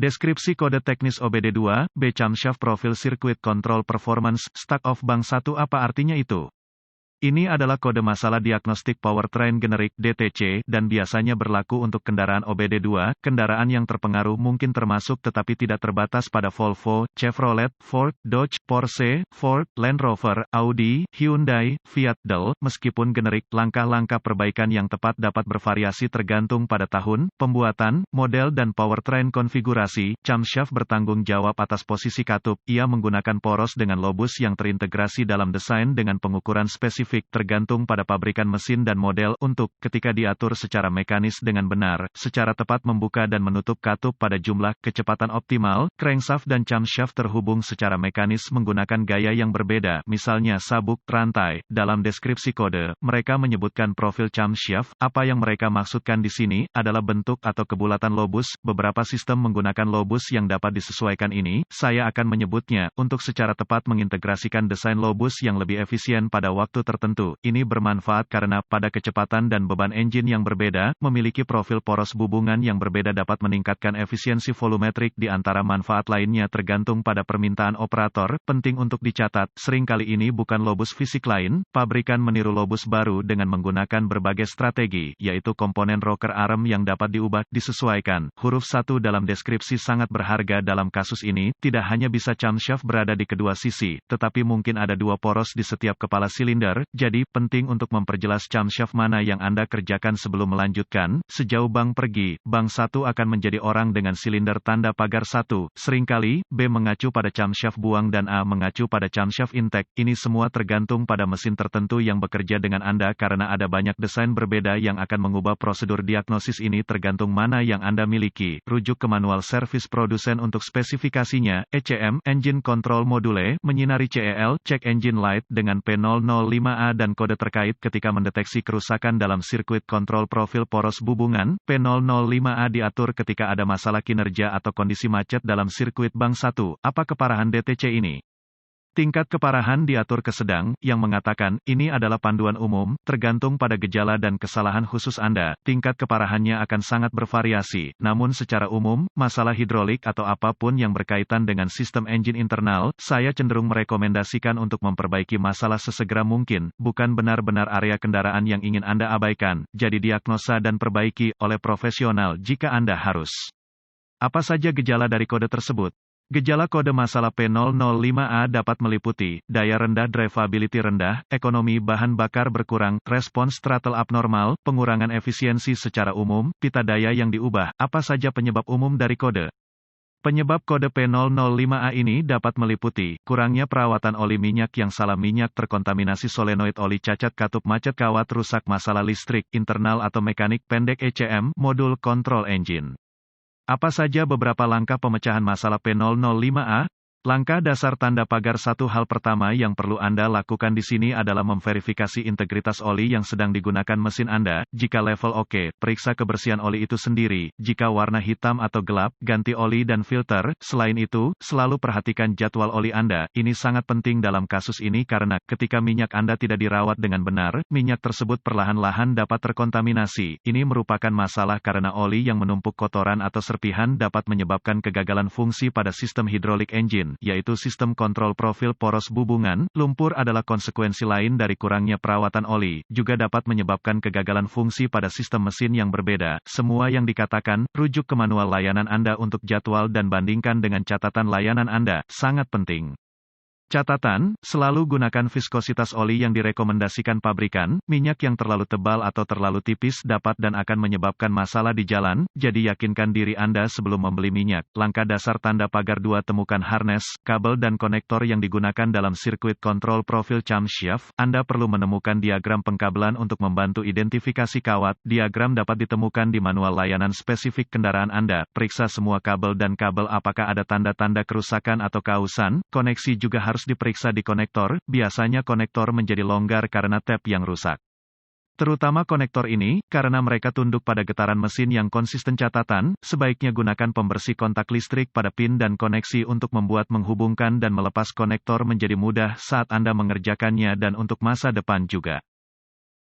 Deskripsi kode teknis OBD2, B Camshaft Profile Circuit Control Performance, Stack of Bank 1. Apa artinya itu? Ini adalah kode masalah diagnostik powertrain generik (DTC) dan biasanya berlaku untuk kendaraan OBD2. Kendaraan yang terpengaruh mungkin termasuk tetapi tidak terbatas pada Volvo, Chevrolet, Ford, Dodge, Porsche, Ford, Land Rover, Audi, Hyundai, Fiat, Dell. Meskipun generik, langkah-langkah perbaikan yang tepat dapat bervariasi tergantung pada tahun, pembuatan, model dan powertrain konfigurasi. Camshaft bertanggung jawab atas posisi katup. Ia menggunakan poros dengan lobus yang terintegrasi dalam desain dengan pengukuran spesifik tergantung pada pabrikan mesin dan model untuk, ketika diatur secara mekanis dengan benar, secara tepat membuka dan menutup katup pada jumlah, kecepatan optimal. Crankshaft dan camshaft terhubung secara mekanis menggunakan gaya yang berbeda, misalnya sabuk, rantai. Dalam deskripsi kode, mereka menyebutkan profil camshaft. Apa yang mereka maksudkan di sini adalah bentuk atau kebulatan lobus. Beberapa sistem menggunakan lobus yang dapat disesuaikan ini. Saya akan menyebutnya untuk secara tepat mengintegrasikan desain lobus yang lebih efisien pada waktu tertentu. Ini bermanfaat karena, pada kecepatan dan beban engine yang berbeda, memiliki profil poros hubungan yang berbeda dapat meningkatkan efisiensi volumetrik di antara manfaat lainnya tergantung pada permintaan operator. Penting untuk dicatat, seringkali ini bukan lobus fisik lain, pabrikan meniru lobus baru dengan menggunakan berbagai strategi, yaitu komponen rocker arm yang dapat diubah, disesuaikan. Huruf 1 dalam deskripsi sangat berharga dalam kasus ini. Tidak hanya bisa camshaft berada di kedua sisi, tetapi mungkin ada dua poros di setiap kepala silinder. Jadi, penting untuk memperjelas camshaft mana yang Anda kerjakan sebelum melanjutkan. Sejauh bank pergi, bank 1 akan menjadi orang dengan silinder tanda pagar 1. Seringkali, B mengacu pada camshaft buang dan A mengacu pada camshaft intake. Ini semua tergantung pada mesin tertentu yang bekerja dengan Anda karena ada banyak desain berbeda yang akan mengubah prosedur diagnosis ini tergantung mana yang Anda miliki. Rujuk ke manual servis produsen untuk spesifikasinya. ECM, Engine Control Module, menyinari CEL, Check Engine Light dengan P005A dan kode terkait ketika mendeteksi kerusakan dalam sirkuit kontrol profil poros hubungan. P005A diatur ketika ada masalah kinerja atau kondisi macet dalam sirkuit bank 1. Apa keparahan DTC ini? Tingkat keparahan diatur ke sedang, yang mengatakan, ini adalah panduan umum, tergantung pada gejala dan kesalahan khusus Anda. Tingkat keparahannya akan sangat bervariasi, namun secara umum, masalah hidrolik atau apapun yang berkaitan dengan sistem engine internal, saya cenderung merekomendasikan untuk memperbaiki masalah sesegera mungkin, bukan benar-benar area kendaraan yang ingin Anda abaikan. Jadi diagnosa dan perbaiki oleh profesional jika Anda harus. Apa saja gejala dari kode tersebut? Gejala kode masalah P005A dapat meliputi, daya rendah drivability rendah, ekonomi bahan bakar berkurang, respons throttle abnormal, pengurangan efisiensi secara umum, pita daya yang diubah. Apa saja penyebab umum dari kode? Penyebab kode P005A ini dapat meliputi, kurangnya perawatan oli minyak yang salah minyak terkontaminasi solenoid oli cacat katup macet kawat rusak masalah listrik, internal atau mekanik pendek ECM, modul kontrol engine. Apa saja beberapa langkah pemecahan masalah P005A? Langkah dasar tanda pagar 1. Hal pertama yang perlu Anda lakukan di sini adalah memverifikasi integritas oli yang sedang digunakan mesin Anda. Jika level oke, periksa kebersihan oli itu sendiri. Jika warna hitam atau gelap, ganti oli dan filter. Selain itu, selalu perhatikan jadwal oli Anda. Ini sangat penting dalam kasus ini karena, ketika minyak Anda tidak dirawat dengan benar, minyak tersebut perlahan-lahan dapat terkontaminasi. Ini merupakan masalah karena oli yang menumpuk kotoran atau serpihan dapat menyebabkan kegagalan fungsi pada sistem hidrolik engine, yaitu sistem kontrol profil poros hubungan. Lumpur adalah konsekuensi lain dari kurangnya perawatan oli, juga dapat menyebabkan kegagalan fungsi pada sistem mesin yang berbeda. Semua yang dikatakan, rujuk ke manual layanan Anda untuk jadwal dan bandingkan dengan catatan layanan Anda, sangat penting. Catatan, selalu gunakan viskositas oli yang direkomendasikan pabrikan. Minyak yang terlalu tebal atau terlalu tipis dapat dan akan menyebabkan masalah di jalan, jadi yakinkan diri Anda sebelum membeli minyak. Langkah dasar tanda pagar 2. Temukan harness, kabel dan konektor yang digunakan dalam sirkuit kontrol profil camshaft. Anda perlu menemukan diagram pengkabelan untuk membantu identifikasi kawat. Diagram dapat ditemukan di manual layanan spesifik kendaraan Anda. Periksa semua kabel dan kabel apakah ada tanda-tanda kerusakan atau kausan. Koneksi juga harus diperiksa di konektor. Biasanya konektor menjadi longgar karena tap yang rusak. Terutama konektor ini, karena mereka tunduk pada getaran mesin yang konsisten. Catatan, sebaiknya gunakan pembersih kontak listrik pada pin dan koneksi untuk membuat menghubungkan dan melepas konektor menjadi mudah saat Anda mengerjakannya dan untuk masa depan juga.